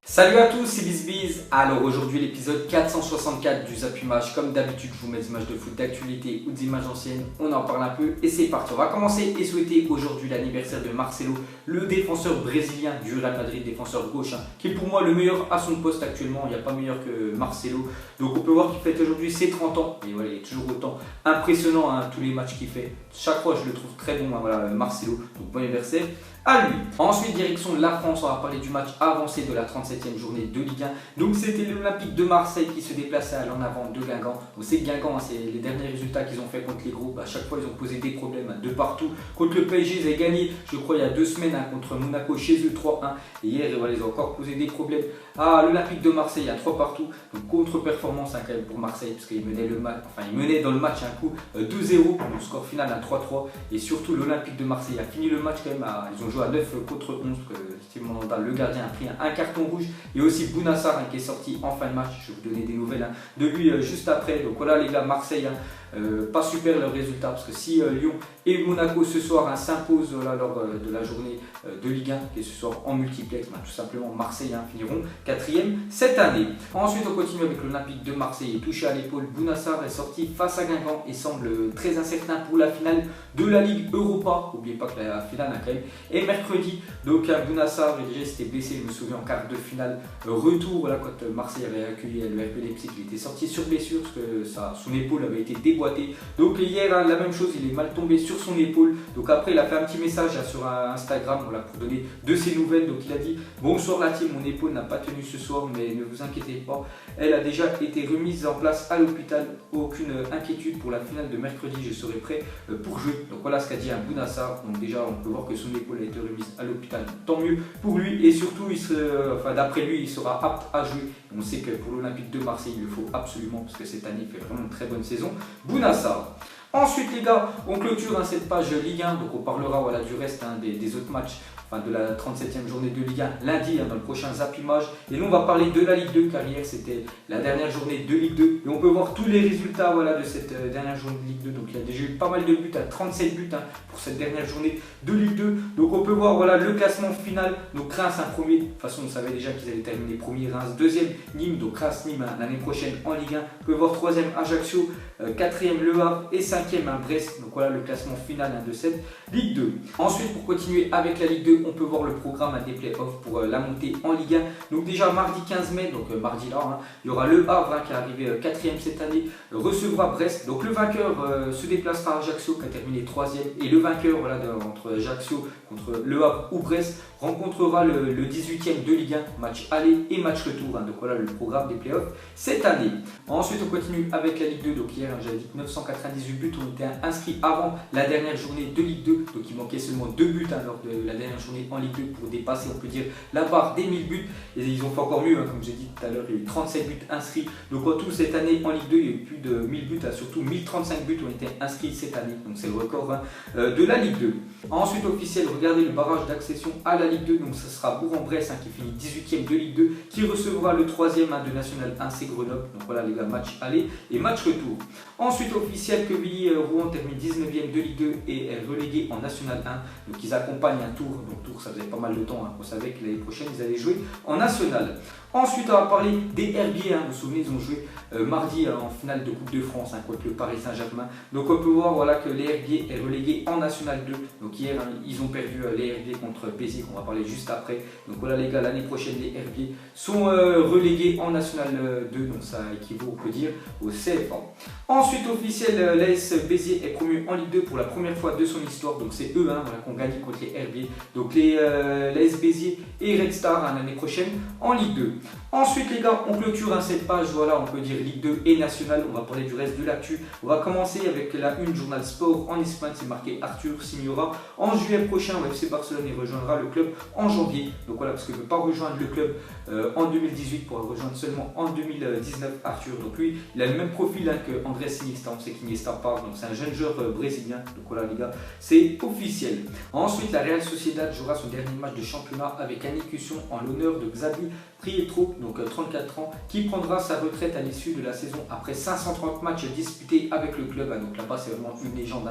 Salut à tous, c'est BizBiz. Alors aujourd'hui l'épisode 464 du Zappy Match. Comme d'habitude je vous mets des images de foot d'actualité ou des images anciennes, on en parle un peu et c'est parti. On va commencer et souhaiter aujourd'hui l'anniversaire de Marcelo, le défenseur brésilien du Real Madrid, défenseur gauche, qui est pour moi le meilleur à son poste actuellement. Il n'y a pas meilleur que Marcelo. Donc on peut voir qu'il fête aujourd'hui ses 30 ans. Et voilà, il est toujours autant impressionnant tous les matchs qu'il fait. Chaque fois je le trouve très bon, voilà, Marcelo. Donc bon anniversaire à lui. Ensuite, direction la France, on va parler du match avancé de la 37e journée de Ligue 1. Donc c'était l'Olympique de Marseille qui se déplaçait à l'en avant de Guingamp. On sait que Guingamp, c'est les derniers résultats qu'ils ont fait contre les groupes. À chaque fois, ils ont posé des problèmes de partout. Contre le PSG, ils avaient gagné, je crois, il y a 2 semaines contre Monaco chez eux 3-1. Et hier, voilà, ils ont encore posé des problèmes à l'Olympique de Marseille à 3 partout. Donc contre-performance quand même pour Marseille, parce qu'ils menaient le match, ils menaient dans le match un coup 2-0. Donc score final à 3-3. Et surtout, l'Olympique de Marseille a fini le match quand même. Ils ont joué à 9 contre 11, Steve Mandanda, le gardien, a pris un carton rouge, et aussi Bounassar qui est sorti en fin de match. Je vais vous donner des nouvelles de lui juste après. Donc voilà les gars, Marseille, pas super leur résultat, parce que si Lyon et Monaco ce soir s'imposent lors de la journée de Ligue 1, qui est ce soir en multiplex, tout simplement Marseille finiront 4e cette année. Ensuite on continue avec l'Olympique de Marseille, touché à l'épaule. Bounassar est sorti face à Guingamp et semble très incertain pour la finale de la Ligue Europa. N'oubliez pas que la finale quand même est mercredi. Donc Bounassar déjà s'était blessé, je me souviens, en quart de finale retour quand Marseille avait accueilli le RB Leipzig. Il était sorti sur blessure parce que son épaule avait été déboîtée. Donc hier la même chose, il est mal tombé sur son épaule. Donc après il a fait un petit message sur Instagram pour donner de ses nouvelles. Donc il a dit: bonsoir la team, mon épaule n'a pas tenu ce soir, mais ne vous inquiétez pas, elle a déjà été remise en place à l'hôpital. Aucune inquiétude, pour la finale de mercredi je serai prêt pour jouer. Donc voilà ce qu'a dit Bounassar. Donc déjà on peut voir que son épaule a été remise à l'hôpital, tant mieux pour lui, et surtout d'après lui il sera apte à jouer. On sait que pour l'Olympique de Marseille il le faut absolument, parce que cette année il fait vraiment une très bonne saison, Bounassar. Ensuite les gars, on clôture cette page Ligue 1, donc on parlera du reste des autres matchs de la 37e journée de Ligue 1 lundi dans le prochain Zappy Match. Et nous on va parler de la Ligue 2, car hier c'était la dernière journée de Ligue 2 et on peut voir tous les résultats de cette dernière journée de Ligue 2. Donc il y a déjà eu pas mal de buts, 37 buts pour cette dernière journée de Ligue 2. Donc on peut voir le classement final. Donc Reims premier, de toute façon on savait déjà qu'ils allaient terminer premier, Reims deuxième, Nîmes, donc Reims-Nîmes l'année prochaine en Ligue 1. On peut voir troisième Ajaccio, quatrième Le Havre et cinquième Brest. Donc voilà le classement final de cette Ligue 2. Ensuite, pour continuer avec la Ligue 2, on peut voir le programme des playoffs pour la montée en Ligue 1. Donc déjà mardi 15 mai, donc mardi là, il y aura Le Havre qui est arrivé 4e cette année, recevra Brest. Donc le vainqueur se déplacera à Ajaccio qui a terminé 3e, et le vainqueur entre Ajaccio contre Le Havre ou Brest rencontrera le 18e de Ligue 1, match aller et match retour. Donc voilà le programme des playoffs cette année. Ensuite on continue avec la Ligue 2. Donc hier j'avais dit que 998 buts ont été inscrits avant la dernière journée de Ligue 2. Donc il manquait seulement 2 buts lors de la dernière journée en Ligue 2 pour dépasser, on peut dire, la barre des 1000 buts. Et ils ont fait encore mieux, comme j'ai dit tout à l'heure, il y a eu 37 buts inscrits. Donc en tout cette année en Ligue 2 il y a eu plus de 1000 buts, surtout 1035 buts ont été inscrits cette année. Donc c'est le record de la Ligue 2. Ensuite officiel, regardez le barrage d'accession à la Ligue 2. Donc ce sera Bourg-en-Bresse qui finit 18e de Ligue 2, qui recevra le 3e de National 1, c'est Grenoble. Donc voilà les gars, match aller et match retour. Ensuite officiel, Quevilly-Rouen termine 19e de Ligue 2 et est relégué en National 1. Donc ils accompagnent un Tours. Donc Tours, ça faisait pas mal de temps qu'on savait que l'année prochaine ils allaient jouer en National. Ensuite on va parler des Herbiers. Vous vous souvenez, ils ont joué mardi en finale de Coupe de France contre le Paris Saint-Germain. Donc on peut voir que les Herbiers est relégué en National 2. Donc hier ils ont perdu les Herbiers contre Béziers, qu'on va parler juste après. Donc voilà les gars, l'année prochaine les Herbiers sont relégués en National 2. Donc ça équivaut, on peut dire, au CFA. Ensuite officiel, l'AS Béziers est promu en Ligue 2 pour la première fois de son histoire. Donc c'est eux qui ont gagné contre les Herbiers. Donc l'AS Béziers et Red Star l'année prochaine en Ligue 2. Ensuite les gars, on clôture cette page, on peut dire Ligue 2 et National. On va parler du reste de l'actu. On va commencer avec la une Journal Sport en Espagne. C'est marqué: Arthur signera en juillet prochain au FC Barcelone et rejoindra le club en janvier. Donc voilà, parce qu'il ne veut pas rejoindre le club en 2018, pour rejoindre seulement en 2019 Arthur. Donc lui, il a le même profil que Andrés Iniesta. On sait qu'Iniesta part, donc c'est un jeune joueur brésilien. Donc voilà les gars, c'est officiel. Ensuite, la Real Sociedad jouera son dernier match de championnat avec une exécution en l'honneur de Xavi Pietro, donc 34 ans, qui prendra sa retraite à l'issue de la saison après 530 matchs disputés avec le club. Donc là-bas, c'est vraiment une légende,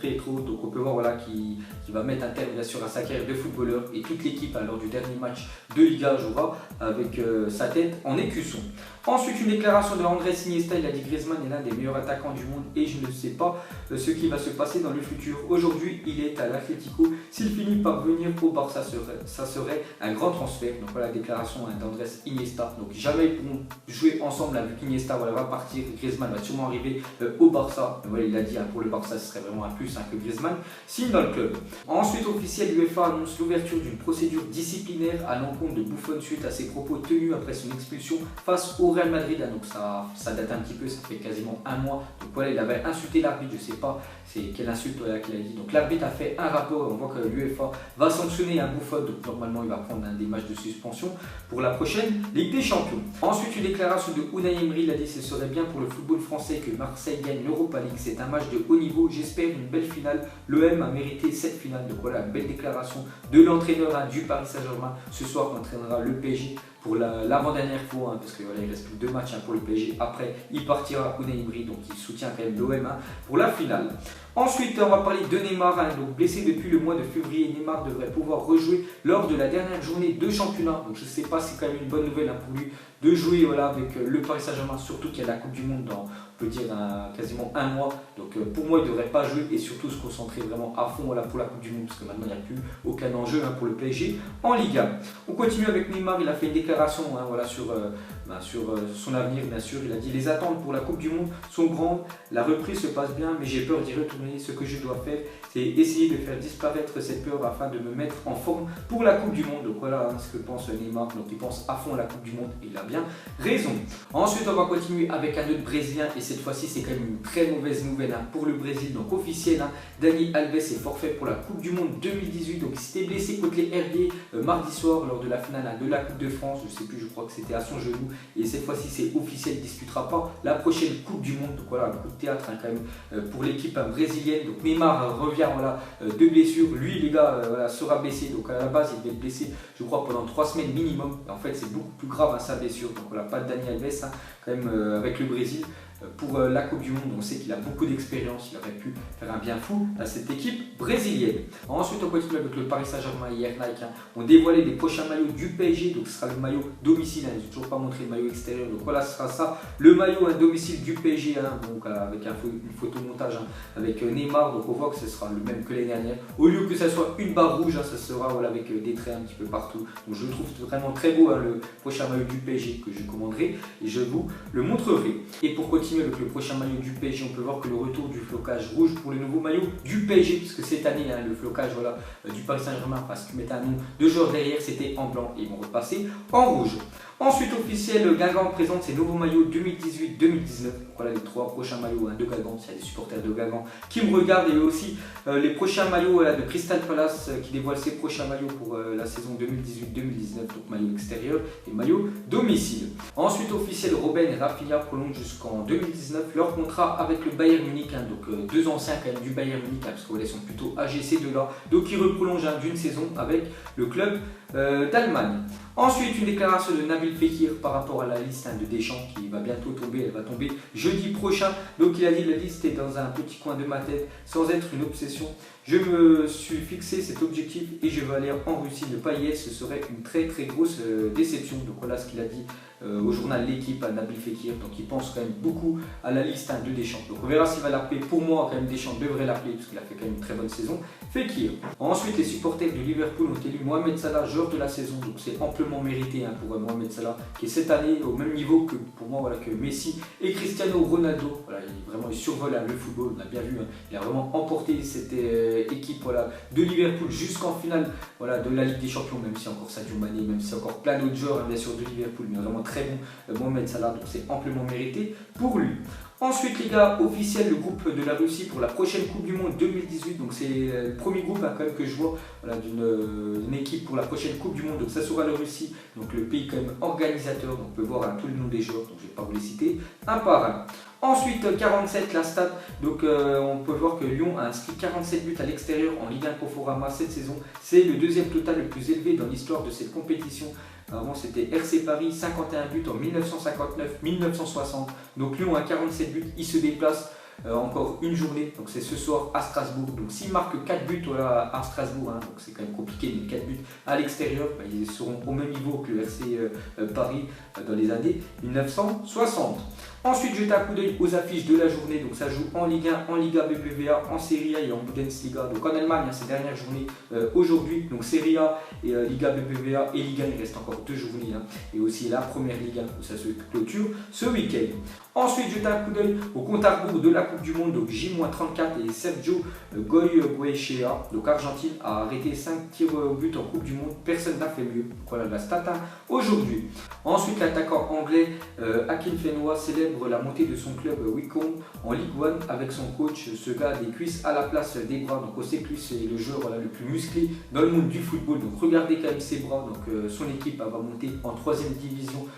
Pietro. Donc on peut voir voilà, qui va mettre un terme bien sûr à sa carrière de footballeur, et toute l'équipe lors du dernier match de Liga jouera avec sa tête en écusson. Ensuite, une déclaration de Andrés Iniesta. Il a dit: Griezmann est l'un des meilleurs attaquants du monde et je ne sais pas ce qui va se passer dans le futur. Aujourd'hui, il est à l'Atlético. S'il finit par venir au Barça, ça serait un grand transfert. Donc voilà la déclaration d'Andrés Iniesta. Donc jamais ils pourront jouer ensemble avec Iniesta. Voilà, va partir. Griezmann va sûrement arriver au Barça. Mais voilà, il a dit pour le Barça, ce serait vraiment un plus que Griezmann signe dans le club. Ensuite, officiel, l'UEFA annonce l'ouverture d'une procédure disciplinaire à l'encontre de Buffon suite à ses propos tenus après son expulsion face au Real Madrid. Donc ça date un petit peu, ça fait quasiment un mois. Donc voilà, il avait insulté l'arbitre, je sais pas c'est quelle insulte qu'il a dit. Donc l'arbitre a fait un rapport et on voit que l'UEFA va sanctionner un Buffon. Donc normalement il va prendre des matchs de suspension pour la prochaine Ligue des Champions. Ensuite, une déclaration de Unai Emery. Il a dit: ce serait bien pour le football français que Marseille gagne l'Europa League. C'est un match de haut niveau, j'espère une belle finale. L'OM a mérité cette finale. Donc voilà, belle déclaration de l'entraîneur du Paris Saint-Germain. Ce soir, on entraînera le PSG pour l'avant-dernière fois, parce que voilà, il reste plus que 2 matchs pour le PSG. Après, il partira Unai Emery, donc il soutient quand même l'OM pour la finale. Ensuite, on va parler de Neymar, donc blessé depuis le mois de février. Neymar devrait pouvoir rejouer lors de la dernière journée de championnat. Donc je ne sais pas, c'est quand même une bonne nouvelle pour lui de jouer voilà, avec le Paris Saint-Germain, surtout qu'il y a la Coupe du Monde dans, on peut dire, quasiment un mois. Donc pour moi, il ne devrait pas jouer et surtout se concentrer vraiment à fond voilà, pour la Coupe du Monde, parce que maintenant, il n'y a plus aucun enjeu pour le PSG en Liga. On continue avec Neymar. Il a fait une déclaration voilà, sur son avenir, bien sûr. Il a dit: les attentes pour la Coupe du Monde sont grandes, la reprise se passe bien, mais j'ai peur d'y retourner. Ce que je dois faire, c'est essayer de faire disparaître cette peur afin de me mettre en forme pour la Coupe du Monde. Donc voilà ce que pense Neymar. Donc il pense à fond à la Coupe du Monde et il a bien raison. Ensuite, on va continuer avec un autre Brésilien, et cette fois-ci, c'est quand même une très mauvaise nouvelle pour le Brésil. Donc officiel, Dani Alves est forfait pour la Coupe du Monde 2018. Donc il s'était blessé contre les Herbiers mardi soir lors de la finale de la Coupe de France. Je sais plus, je crois que c'était à son genou. Et cette fois-ci, c'est officiel, il ne disputera pas la prochaine Coupe du Monde. Donc voilà, un coup de théâtre quand même pour l'équipe brésilienne. Donc Neymar revient voilà, de blessure. Lui, les gars, voilà, sera blessé. Donc à la base, il devait être blessé, je crois, pendant 3 semaines minimum. Et en fait, c'est beaucoup plus grave sa blessure. Donc voilà, pas de Dani Alves quand même avec le Brésil. Pour la Coupe du Monde, on sait qu'il a beaucoup d'expérience, il aurait pu faire un bien fou à cette équipe brésilienne. Ensuite, on continue avec le Paris Saint-Germain. Hier, Nike ont dévoilé les prochains maillots du PSG, donc ce sera le maillot domicile, ils n'ont toujours pas montré le maillot extérieur, donc voilà, ce sera ça, le maillot domicile du PSG, donc avec une photomontage avec Neymar, donc on voit que ce sera le même que l'année dernière. Au lieu que ça soit une barre rouge, ça sera voilà, avec des traits un petit peu partout. Donc je le trouve vraiment très beau, le prochain maillot du PSG que je commanderai et je vous le montrerai. Et pour continuer avec le prochain maillot du PSG, on peut voir que le retour du flocage rouge pour le nouveau maillot du PSG, puisque cette année le flocage voilà, du Paris Saint-Germain, parce qu'ils mettaient un nom de joueur derrière, c'était en blanc et ils vont repasser en rouge. Ensuite, officiel, Guingamp présente ses nouveaux maillots 2018-2019. Voilà les 3 prochains maillots de Guingamp. Il y a des supporters de Guingamp qui me regardent. Et aussi les prochains maillots voilà, de Crystal Palace qui dévoile ses prochains maillots pour la saison 2018-2019. Donc maillot extérieur et maillot domicile. Ensuite, officiel, Robben et Rafinha prolongent jusqu'en 2019 leur contrat avec le Bayern Munich. Donc 2 anciens quand même du Bayern Munich, parce qu'ils sont plutôt âgés ces deux-là. Donc ils reprolongent d'une saison avec le club d'Allemagne. Ensuite, une déclaration de Nabil Fekir par rapport à la liste de Deschamps qui va bientôt tomber, elle va tomber jeudi prochain. Donc il a dit: la liste est dans un petit coin de ma tête sans être une obsession. Je me suis fixé cet objectif et je veux aller en Russie. Ne pas y être, ce serait une très grosse déception. Donc voilà ce qu'il a dit au journal L'équipe à Nabil Fekir. Donc il pense quand même beaucoup à la liste de Deschamps. Donc on verra s'il va l'appeler. Pour moi, quand même, Deschamps devrait l'appeler parce qu'il a fait quand même une très bonne saison. Fekir. Ensuite, les supporters de Liverpool ont élu Mohamed Salah joueur de la saison. Donc c'est amplement mérité pour Mohamed Salah, qui est cette année au même niveau que pour moi voilà, que Messi et Cristiano Ronaldo. Voilà, il survole le football, on a bien vu. Il a vraiment emporté cette équipe voilà, de Liverpool jusqu'en finale voilà, de la Ligue des Champions, même si encore Sadio Mané, même si encore plein d'autres joueurs bien sûr de Liverpool, mais vraiment très bon Mohamed Salah, donc c'est amplement mérité pour lui. Ensuite, les gars, officiel, le groupe de la Russie pour la prochaine Coupe du Monde 2018. Donc c'est le premier groupe quand même que je vois voilà, d'une équipe pour la prochaine Coupe du Monde. Donc ça sera la Russie, donc le pays quand même organisateur. Donc on peut voir tous les noms des joueurs, donc je ne vais pas vous les citer un par un. Ensuite, 47, la stat. Donc on peut voir que Lyon a inscrit 47 buts à l'extérieur en Ligue 1 Conforama cette saison. C'est le deuxième total le plus élevé dans l'histoire de cette compétition. Avant c'était RC Paris, 51 buts en 1959-1960. Donc Lyon a 47 buts, il se déplace encore une journée, donc c'est ce soir à Strasbourg. Donc s'ils marquent 4 buts à Strasbourg, donc c'est quand même compliqué, mais 4 buts à l'extérieur, ils seront au même niveau que le RC Paris dans les années 1960. Ensuite, jetez un coup d'œil aux affiches de la journée. Donc ça joue en Ligue 1, en Liga BBVA, en Serie A et en Bundesliga. Donc en Allemagne, ces dernières journées aujourd'hui. Donc Serie A et Liga BBVA et Ligue 1, il reste encore 2 journées. Et aussi la première Ligue 1 où ça se clôture ce week-end. Ensuite, jetez un coup d'œil au compte à rebours de la Coupe du Monde. Donc J-34 et Sergio Goycoechea. Donc Argentine a arrêté 5 tirs au but en Coupe du Monde. Personne n'a fait mieux. Donc voilà la stat aujourd'hui. Ensuite, l'attaquant anglais Akinfenwa célèbre la montée de son club Wycombe en Ligue 1 avec son coach. Ce gars a des cuisses à la place des bras. Donc on sait que lui c'est le joueur le plus musclé dans le monde du football. Donc regardez quand même ses bras. Donc son équipe va monter en 3e division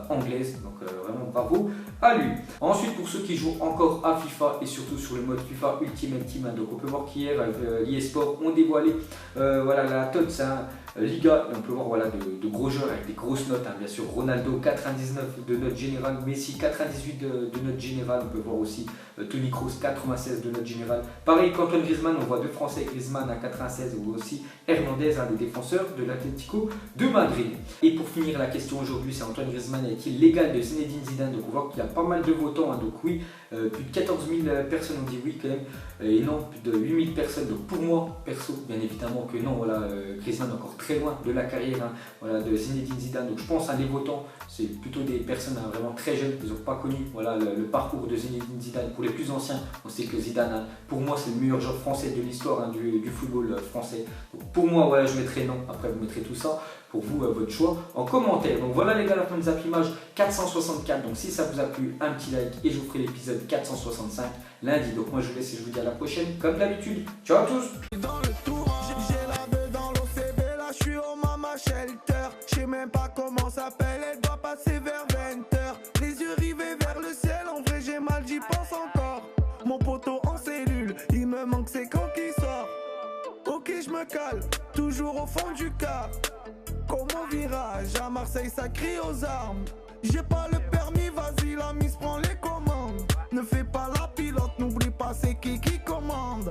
anglaise. Donc vraiment bravo à lui. Ensuite, pour ceux qui jouent encore à FIFA et surtout sur le mode FIFA Ultimate Team, donc on peut voir qu'hier l'eSport ont dévoilé la TOTS Liga, et on peut voir de gros joueurs avec des grosses notes, bien sûr Ronaldo 99 de note générale, Messi 98 de note générale, on peut voir aussi Toni Kroos 96 de note générale. Pareil qu'Antoine Griezmann, on voit 2 Français, Griezmann à 96 ou aussi Hernandez, un des défenseurs de l'Atlético de Madrid. Et pour finir la question aujourd'hui, c'est Antoine Griezmann est-il l'égal de Zinedine Zidane? Donc on voit qu'il y a pas mal de votants, donc oui, plus de 14 000 personnes ont dit oui quand même, et non, plus de 8 000 personnes. Donc pour moi, perso, bien évidemment que non, Griezmann est encore très loin de la carrière de Zinedine Zidane. Donc je pense à les votants, c'est plutôt des personnes vraiment très jeunes qui n'ont pas connu le parcours de Zinedine Zidane. Pour les plus anciens, on sait que Zidane, pour moi, c'est le meilleur joueur français de l'histoire du football français. Donc pour moi, je mettrai non. Après, vous mettrez tout ça pour vous, votre choix en commentaire. Donc voilà les gars, la fin des Zappimage 464. Donc si ça vous a plu, un petit like et je vous ferai l'épisode 465 lundi. Donc moi je vous laisse et je vous dis à la prochaine comme d'habitude. Ciao à tous. Je suis au Mama Shelter, je sais même pas comment s'appelle, elle doit passer vers 20h. Les yeux rivés vers le ciel, en vrai j'ai mal, j'y pense encore. Mon poteau en cellule, il me manque c'est quand qu'il sort. Ok je me cale, toujours au fond du car. Comme au virage, à Marseille ça crie aux armes. J'ai pas le permis, vas-y la mise prend les commandes. Ne fais pas la pilote, n'oublie pas c'est qui commande.